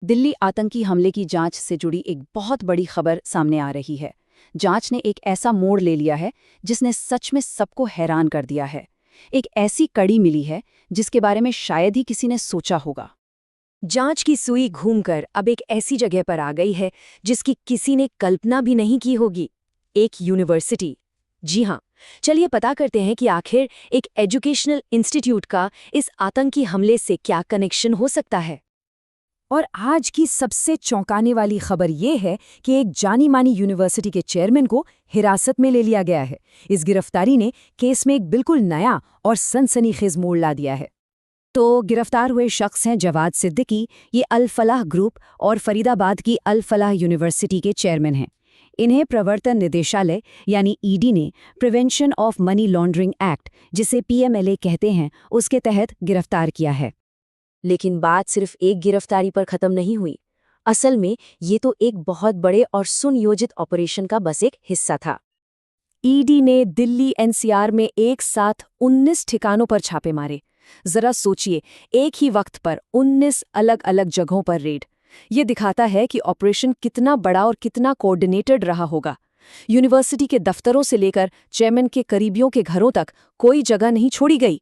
दिल्ली आतंकी हमले की जांच से जुड़ी एक बहुत बड़ी खबर सामने आ रही है। जांच ने एक ऐसा मोड़ ले लिया है जिसने सच में सबको हैरान कर दिया है। एक ऐसी कड़ी मिली है जिसके बारे में शायद ही किसी ने सोचा होगा। जांच की सुई घूमकर अब एक ऐसी जगह पर आ गई है जिसकी किसी ने कल्पना भी नहीं की होगी। एक यूनिवर्सिटी। जी हाँ, चलिए पता करते हैं कि आखिर एक एजुकेशनल इंस्टीट्यूट का इस आतंकी हमले से क्या कनेक्शन हो सकता है। और आज की सबसे चौंकाने वाली खबर ये है कि एक जानी मानी यूनिवर्सिटी के चेयरमैन को हिरासत में ले लिया गया है। इस गिरफ्तारी ने केस में एक बिल्कुल नया और सनसनीखेज मोड़ ला दिया है। तो गिरफ्तार हुए शख्स हैं जवाद सिद्दीकी। ये अल फलाह ग्रुप और फरीदाबाद की अल फलाह यूनिवर्सिटी के चेयरमैन हैं। इन्हें प्रवर्तन निदेशालय यानी ईडी ने prevention of money laundering act, जिसे पीएमएलए कहते हैं, उसके तहत गिरफ्तार किया है। लेकिन बात सिर्फ एक गिरफ्तारी पर खत्म नहीं हुई। असल में ये तो एक बहुत बड़े और सुनियोजित ऑपरेशन का बस एक हिस्सा था। ईडी ने दिल्ली एनसीआर में एक साथ 19 ठिकानों पर छापे मारे। जरा सोचिए, एक ही वक्त पर 19 अलग अलग जगहों पर रेड। ये दिखाता है कि ऑपरेशन कितना बड़ा और कितना कोऑर्डिनेटेड रहा होगा। यूनिवर्सिटी के दफ्तरों से लेकर चेयरमैन के करीबियों के घरों तक कोई जगह नहीं छोड़ी गई।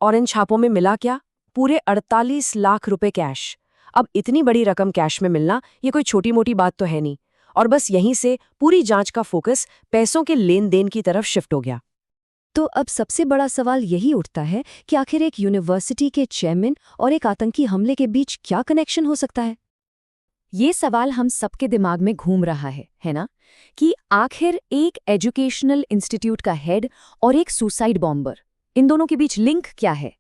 और इन छापों में मिला क्या? पूरे 48 लाख रुपए कैश। अब इतनी बड़ी रकम कैश में मिलना ये कोई छोटी मोटी बात तो है नहीं। और बस यहीं से पूरी जांच का फोकस पैसों के लेन देन की तरफ शिफ्ट हो गया। तो अब सबसे बड़ा सवाल यही उठता है कि आखिर एक यूनिवर्सिटी के चेयरमैन और एक आतंकी हमले के बीच क्या कनेक्शन हो सकता है। ये सवाल हम सबके दिमाग में घूम रहा है ना? कि आखिर एक एजुकेशनल इंस्टीट्यूट का हेड और एक सुसाइड बॉम्बर, इन दोनों के बीच लिंक क्या है?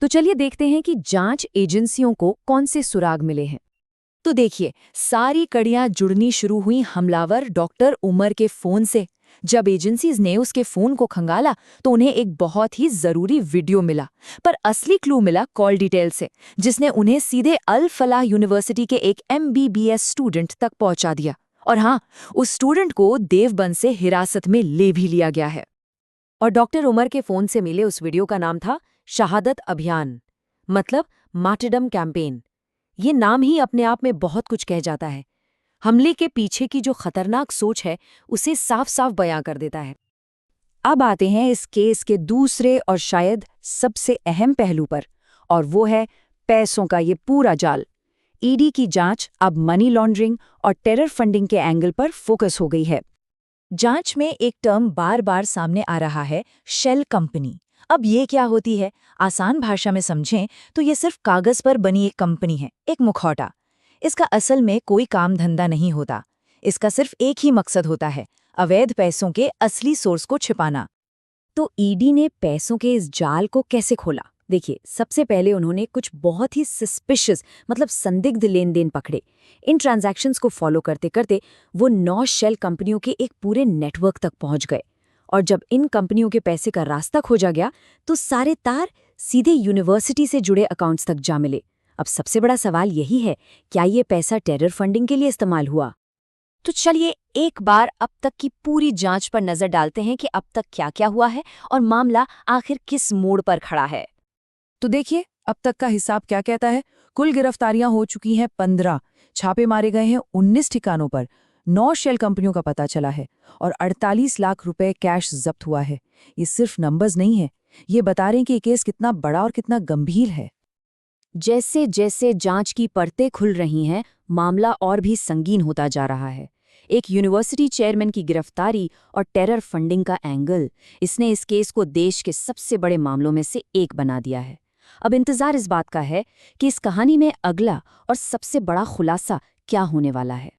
तो चलिए देखते हैं कि जांच एजेंसियों को कौन से सुराग मिले हैं। तो देखिए, सारी कड़ियां जुड़नी शुरू हुई हमलावर डॉक्टर उमर के फोन से। जब एजेंसीज ने उसके फोन को खंगाला तो उन्हें एक बहुत ही जरूरी वीडियो मिला, पर असली क्लू मिला कॉल डिटेल से, जिसने उन्हें सीधे अल फलाह यूनिवर्सिटी के एक MBBS स्टूडेंट तक पहुंचा दिया। और हाँ, उस स्टूडेंट को देवबंद से हिरासत में ले भी लिया गया है। और डॉक्टर उमर के फोन से मिले उस वीडियो का नाम था शहादत अभियान, मतलब मार्टिरडम कैंपेन। ये नाम ही अपने आप में बहुत कुछ कह जाता है। हमले के पीछे की जो खतरनाक सोच है उसे साफ साफ बयां कर देता है। अब आते हैं इस केस के दूसरे और शायद सबसे अहम पहलू पर, और वो है पैसों का ये पूरा जाल। ईडी की जांच अब मनी लॉन्ड्रिंग और टेरर फंडिंग के एंगल पर फोकस हो गई है। जांच में एक टर्म बार बार सामने आ रहा है, शेल कंपनी। अब ये क्या होती है? आसान भाषा में समझें तो ये सिर्फ कागज पर बनी एक कंपनी है, एक मुखौटा। इसका असल में कोई काम धंधा नहीं होता। इसका सिर्फ एक ही मकसद होता है, अवैध पैसों के असली सोर्स को छिपाना। तो ईडी ने पैसों के इस जाल को कैसे खोला? देखिए, सबसे पहले उन्होंने कुछ बहुत ही सस्पिशियस, मतलब संदिग्ध लेन देन पकड़े। इन ट्रांजैक्शंस को फॉलो करते करते वो 9 शेल कंपनियों के एक पूरे नेटवर्क तक पहुंच गए। और जब इन कंपनियों के पैसे का रास्ता खोजा गया तो सारे तार सीधे यूनिवर्सिटी से जुड़े अकाउंट्स तक जा मिले। अब सबसे बड़ा सवाल यही है, क्या ये पैसा टेरर फंडिंग के लिए इस्तेमाल हुआ? तो चलिए एक बार अब तक की पूरी जांच पर नजर डालते हैं कि अब तक क्या क्या हुआ है और मामला आखिर किस मोड़ पर खड़ा है। तो देखिए, अब तक का हिसाब क्या कहता है। कुल गिरफ्तारियां हो चुकी हैं 15, छापे मारे गए हैं 19 ठिकानों पर, 9 शेल कंपनियों का पता चला है और 48 लाख रुपए कैश जब्त हुआ है। ये सिर्फ नंबर्स नहीं है, ये बता रहे हैं कि ये केस कितना बड़ा और कितना गंभीर है। जैसे जैसे जांच की परतें खुल रही हैं, मामला और भी संगीन होता जा रहा है। एक यूनिवर्सिटी चेयरमैन की गिरफ्तारी और टेरर फंडिंग का एंगल, इसने इस केस को देश के सबसे बड़े मामलों में से एक बना दिया है। अब इंतजार इस बात का है कि इस कहानी में अगला और सबसे बड़ा खुलासा क्या होने वाला है।